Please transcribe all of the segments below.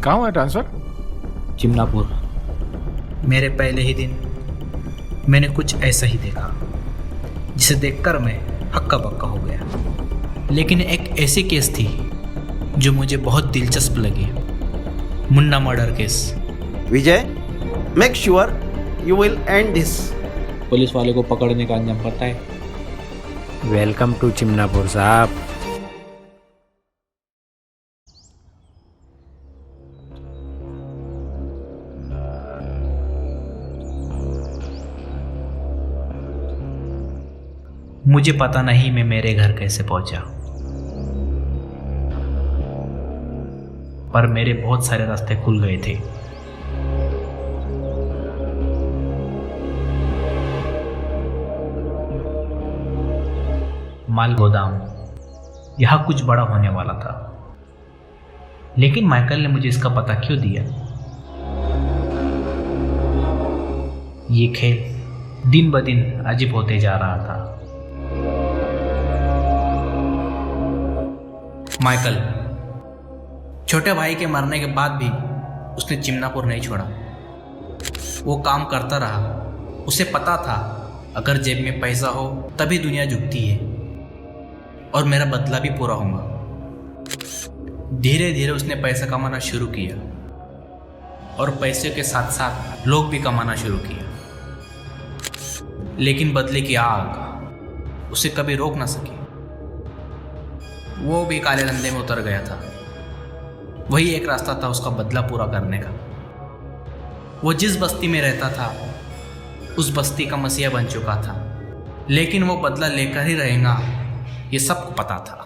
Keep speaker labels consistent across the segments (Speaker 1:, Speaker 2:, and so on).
Speaker 1: कहाँ हुआ ट्रांसफर?
Speaker 2: चिमनापुर। मेरे पहले ही दिन मैंने कुछ ऐसा ही देखा जिसे देखकर मैं हक्का बक्का हो गया। लेकिन एक ऐसी केस थी जो मुझे बहुत दिलचस्प लगी, Munna murder case.
Speaker 3: Vijay, make sure you will and this.
Speaker 2: Police वाले को पकड़ने का अंजाम पता है।
Speaker 4: वेलकम टू चिमनापुर साहब।
Speaker 2: मुझे पता नहीं मैं मेरे घर कैसे पहुंचा, पर मेरे बहुत सारे रास्ते खुल गए थे। माल गोदाम, यह कुछ बड़ा होने वाला था, लेकिन माइकल ने मुझे इसका पता क्यों दिया? ये खेल दिन ब दिन अजीब होते जा रहा था। माइकल, छोटे भाई के मरने के बाद भी उसने चिमनापुर नहीं छोड़ा। वो काम करता रहा। उसे पता था अगर जेब में पैसा हो तभी दुनिया झुकती है, और मेरा बदला भी पूरा होगा। धीरे धीरे उसने पैसा कमाना शुरू किया, और पैसे के साथ साथ लोग भी कमाना शुरू किया। लेकिन बदले की आग उसे कभी रोक ना सकी। वो भी काले धंधे में उतर गया था। वही एक रास्ता था उसका बदला पूरा करने का। वो जिस बस्ती में रहता था उस बस्ती का मसीहा बन चुका था, लेकिन वो बदला लेकर ही रहेगा ये सबको पता था।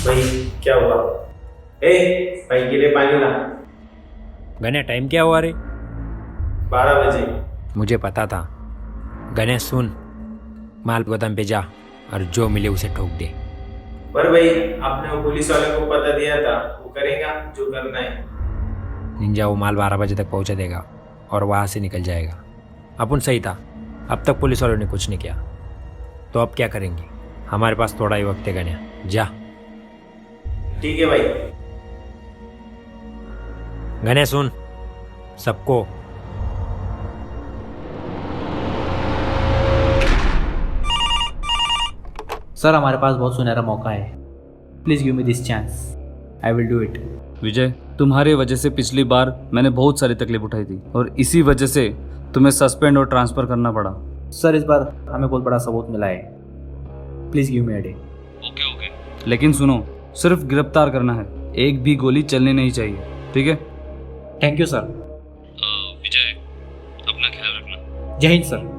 Speaker 5: भाई क्या हुआ? भाई के लिए पानी ला।
Speaker 4: गने टाइम क्या हुआ रे?
Speaker 5: 12 बजे।
Speaker 4: मुझे पता था। गने सुन, माल गोदाम पे जा और जो मिले उसे ठोक दे।
Speaker 5: पर भाई आपने वो पुलिस वाले को पता दिया था, वो करेगा जो करना है।
Speaker 4: निंजा वो माल 12 बजे तक पहुंचा देगा और वहाँ से निकल जाएगा। अपन सही था, अब तक पुलिस वालों ने कुछ नहीं किया, तो अब क्या करेंगे? हमारे पास थोड़ा ही वक्त है गने, जा।
Speaker 5: ठीक है भाई।
Speaker 4: गने सुन सबको,
Speaker 2: सर हमारे पास बहुत सुनहरा मौका है। Please give me this chance, I will do it.
Speaker 6: Vijay, तुम्हारी वजह से पिछली बार मैंने बहुत सारी तकलीफ उठाई थी, और इसी वजह से तुम्हें सस्पेंड और ट्रांसफर करना पड़ा।
Speaker 2: सर इस बार हमें बहुत बड़ा सबूत मिला है। Please give me a day.
Speaker 6: Okay. लेकिन सुनो, सिर्फ गिरफ्तार करना है, एक भी गोली चलनी नहीं चाहिए, ठीक है?
Speaker 2: Thank you sir.
Speaker 6: विजय, अपना ख्याल रखना।
Speaker 2: जय Hind sir.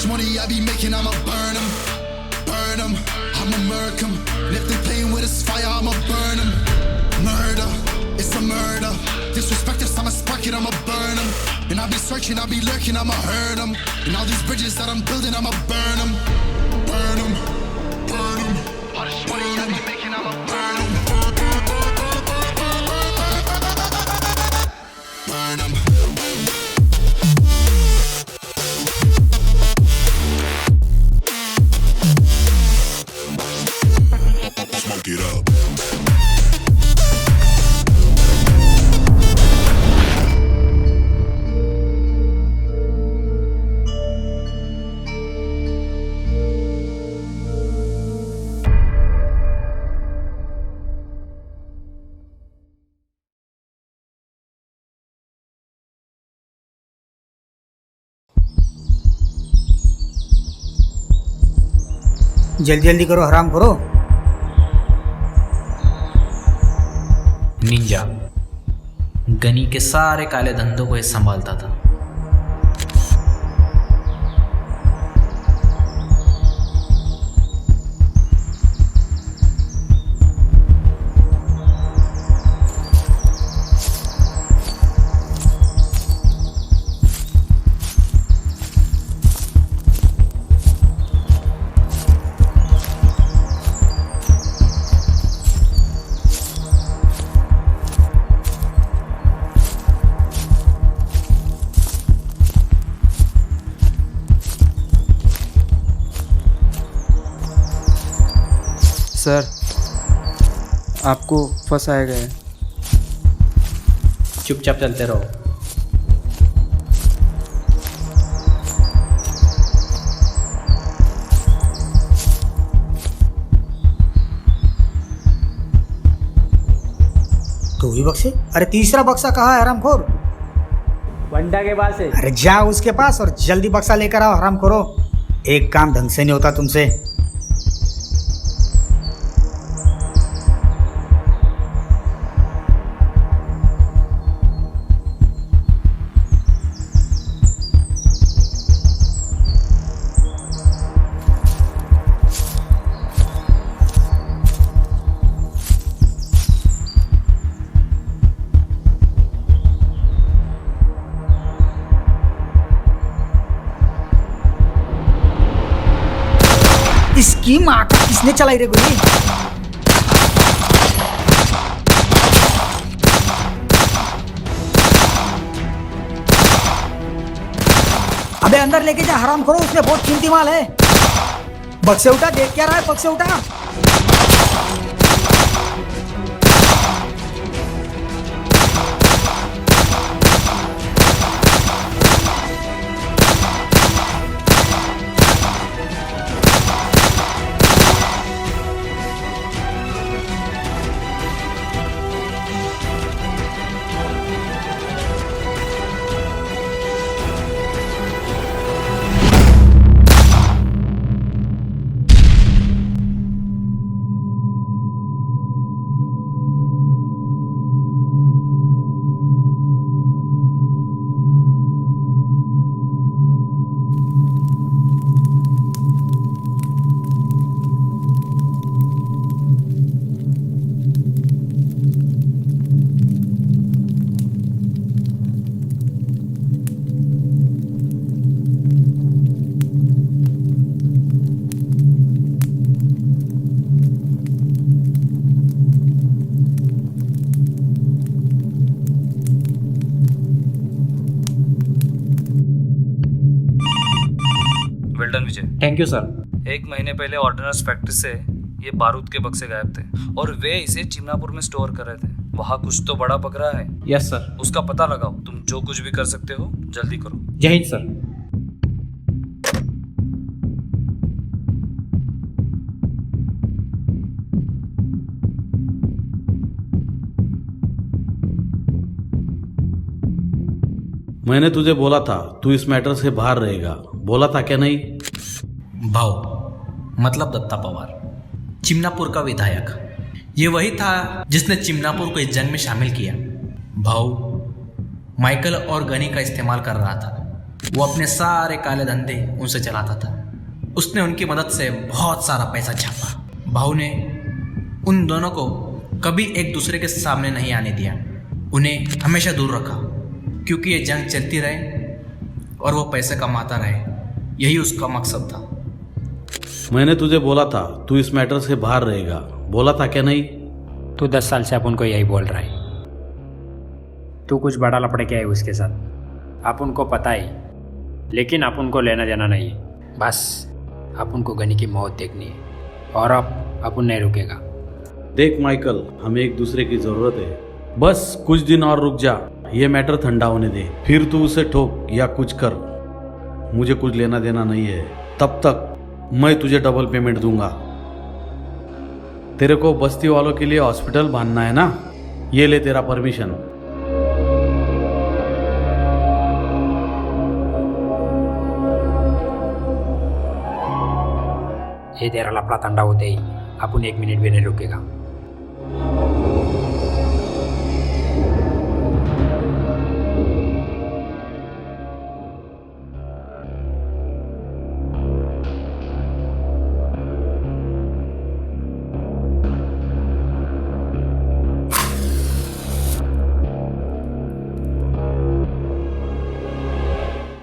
Speaker 7: Money I be making, I'ma burn 'em, I'ma murk 'em. And if they playing with this fire, I'ma burn 'em. Murder, it's a murder. Disrespect us, I'ma spark it, I'ma burn 'em. And I'll be searching, I'll be lurking, I'ma hurt 'em. And all these bridges that I'm building, I'ma burn 'em. Burn 'em, burn 'em. All this money I be making, I'ma burn 'em. Burn 'em. Get up.
Speaker 8: जल्दी जल्दी करो, हराम करो।
Speaker 2: Ninja Ghani के सारे काले धंधों को ये संभालता था।
Speaker 8: सर, आपको फंसाया गया है।
Speaker 2: चुपचाप चलते रहो।
Speaker 9: तो ही बक्से? अरे तीसरा बक्सा कहाँ है हरामखोर?
Speaker 10: बंडा के पास है।
Speaker 9: अरे जाओ उसके पास और जल्दी बक्सा लेकर आओ हरामखोरो। एक काम ढंग से नहीं होता तुमसे। इसकी माँ का किसने चलाई रे गोली? अबे अंदर लेके जा हरामखोरो, उसमें बहुत कीमती माल है। बक्से उठा, देख क्या रहा है? बक्से उठा।
Speaker 6: Well done Vijay.
Speaker 2: Thank you sir.
Speaker 6: 1 महीने पहले ऑर्डिनर्स फैक्ट्री से ये बारूद के बक्से गायब थे और वे इसे चिमनापुर में स्टोर कर रहे थे। वहाँ कुछ तो बड़ा पकड़ा है।
Speaker 2: Yes sir.
Speaker 6: उसका पता लगाओ। तुम जो कुछ भी कर सकते हो जल्दी करो।
Speaker 2: जय हिंद सर।
Speaker 11: मैंने तुझे बोला था तू इस मैटर से बाहर रहेगा, बोला था क्या नहीं?
Speaker 2: भाव मतलब दत्ता पवार, चिमनापुर का विधायक। ये वही था जिसने चिमनापुर को इस जंग में शामिल किया। भाव माइकल और गनी का इस्तेमाल कर रहा था। वो अपने सारे काले धंधे उनसे चलाता था। उसने उनकी मदद से बहुत सारा पैसा छापा। भाव ने उन दोनों को कभी एक दूसरे के सामने नहीं आने दिया, उन्हें हमेशा दूर रखा, क्योंकि ये जंग चलती रहे और वो पैसे कमाता रहे। यही उसका मकसद था।
Speaker 11: मैंने तुझे बोला था तू इस मैटर से बाहर रहेगा, बोला था क्या नहीं?
Speaker 4: तू 10 साल से अपन को यही बोल रहा है। तू कुछ बड़ा लपड़े क्या है उसके साथ, अपन को पता है, लेकिन अपन को लेना देना नहीं है। बस अपन को गनी की मौत देखनी है और अब अपन नहीं रुकेगा।
Speaker 11: देख माइकल, हमें एक दूसरे की जरूरत है। बस कुछ दिन और रुक जा, ये मैटर ठंडा होने दे, फिर तू उसे ठोक या कुछ कर, मुझे कुछ लेना देना नहीं है। तब तक मैं तुझे डबल पेमेंट दूंगा। तेरे को बस्ती वालों के लिए हॉस्पिटल बांधना है ना, ये ले तेरा परमिशन।
Speaker 4: ये तेरा लफड़ा ठंडा होते ही अपन 1 मिनट भी नहीं रुकेगा।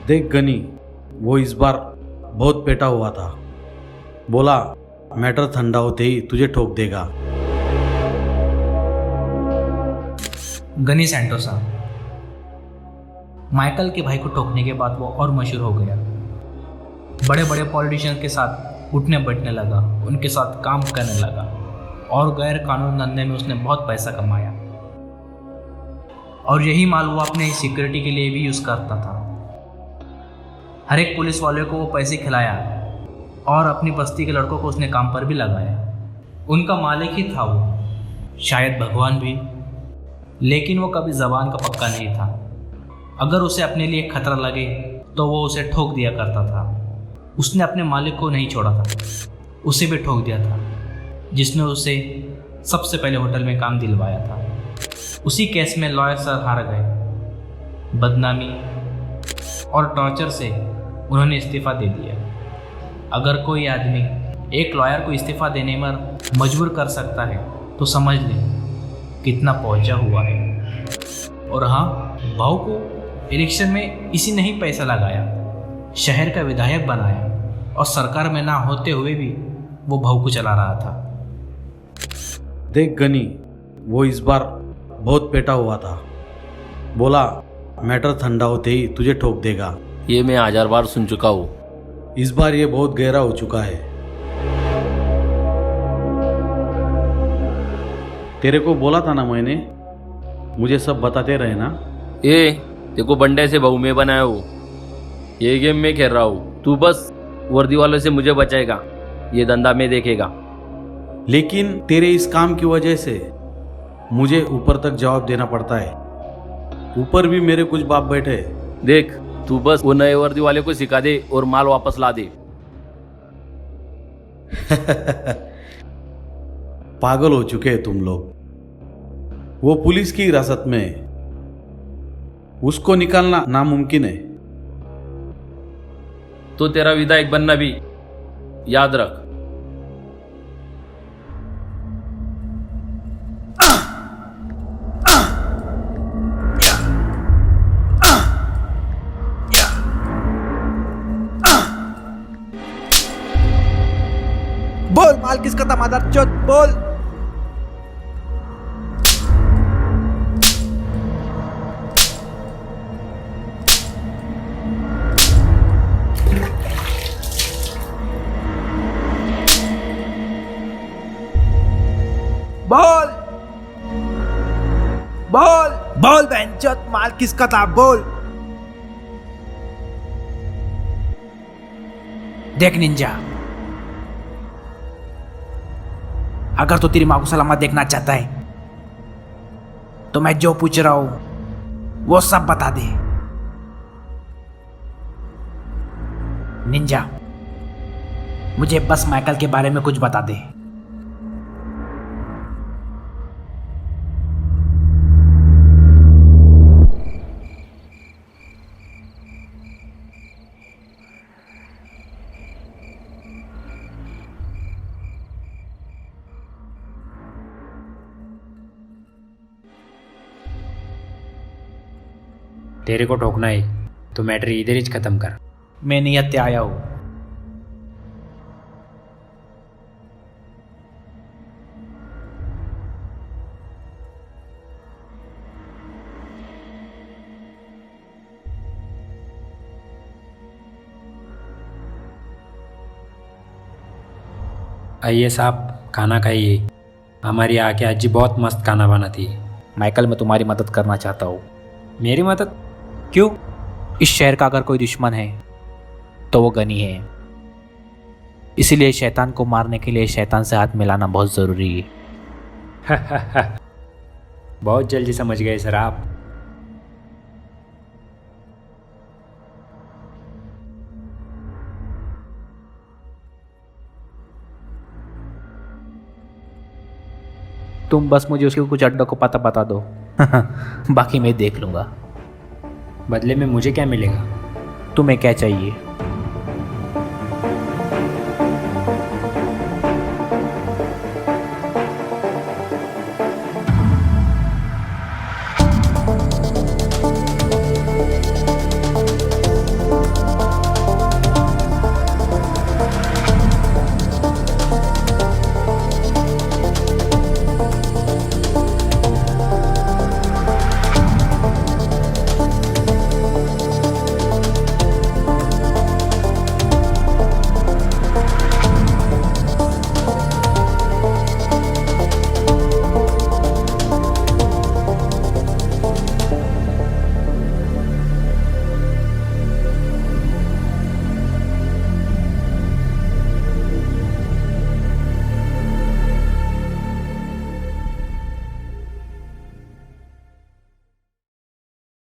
Speaker 11: देख गनी, वो इस बार बहुत पेटा हुआ था। बोला मैटर ठंडा होते ही तुझे ठोक देगा।
Speaker 2: गनी सैंटोसा। माइकल के भाई को ठोकने के बाद वो और मशहूर हो गया। बड़े बड़े पॉलिटिशियन के साथ उठने बैठने लगा, उनके साथ काम करने लगा और गैर कानून धंधे में उसने बहुत पैसा कमाया। और यही माल वो अपने सिक्योरिटी के लिए भी यूज़ करता था। हर एक पुलिस वाले को वो पैसे खिलाया और अपनी बस्ती के लड़कों को उसने काम पर भी लगाया। उनका मालिक ही था वो, शायद भगवान भी, लेकिन वो कभी ज़बान का पक्का नहीं था। अगर उसे अपने लिए खतरा लगे तो वो उसे ठोक दिया करता था। उसने अपने मालिक को नहीं छोड़ा था, उसे भी ठोक दिया था, जिसने उसे सबसे पहले होटल में काम दिलवाया था। उसी केस में लॉयर सर हार गए। बदनामी और टॉर्चर से उन्होंने इस्तीफ़ा दे दिया। अगर कोई आदमी एक लॉयर को इस्तीफ़ा देने में मजबूर कर सकता है तो समझ लें कितना पहुंचा हुआ है। और हाँ, भाऊ को इलेक्शन में इसी ने ही पैसा लगाया, शहर का विधायक बनाया और सरकार में ना होते हुए भी वो भाऊ को चला रहा था।
Speaker 11: देख गनी, वो इस बार बहुत पेटा हुआ था। बोला मैटर ठंडा होते ही तुझे ठोक देगा।
Speaker 12: ये मैं 1000 बार सुन चुका हूँ।
Speaker 11: इस बार ये बहुत गहरा हो चुका है। तेरे को बोला था ना मैंने, मुझे सब बताते रहे ना।
Speaker 12: ये देखो बंडे से बहू में बनाया हूँ, ये गेम में खेल रहा हूँ। तू बस वर्दी वालों से मुझे बचाएगा, ये धंधा में देखेगा।
Speaker 11: लेकिन तेरे इस काम की वजह से मुझे ऊपर तक जवाब देना पड़ता है। ऊपर भी मेरे कुछ बाप बैठे।
Speaker 12: देख, तू बस वो नए वर्दी वाले को सिखा दे और माल वापस ला दे।
Speaker 11: पागल हो चुके हैं तुम लोग। वो पुलिस की हिरासत में है, उसको निकालना नामुमकिन है।
Speaker 12: तो तेरा विधायक बनना भी याद रख।
Speaker 9: बोल माल किसका था मादरचोद, बोल। बोल बोल बोल बहनचोद, माल किसका था, बोल। देख निंजा, अगर तो तेरी माँ को सलामत देखना चाहता है तो मैं जो पूछ रहा हूं वो सब बता दे। निंजा, मुझे बस माइकल के बारे में कुछ बता दे।
Speaker 4: तेरे को ठोकना है तो मैटर इधर ही खत्म कर।
Speaker 9: मैं नियत से आया हूं।
Speaker 4: आइए साहब, खाना खाइए। हमारी आके अज्जी बहुत मस्त खाना बनाती है।
Speaker 9: माइकल, मैं तुम्हारी मदद करना चाहता हूँ।
Speaker 4: मेरी मदद?
Speaker 9: क्यों? इस शहर का अगर कोई दुश्मन है तो वो गनी है। इसीलिए शैतान को मारने के लिए शैतान से हाथ मिलाना बहुत ज़रूरी है।
Speaker 4: बहुत जल्दी समझ गए सर आप।
Speaker 9: तुम बस मुझे उसके कुछ अड्डों को पता बता दो। बाकी मैं देख लूँगा।
Speaker 4: बदले में मुझे क्या मिलेगा?
Speaker 9: तुम्हें क्या चाहिए?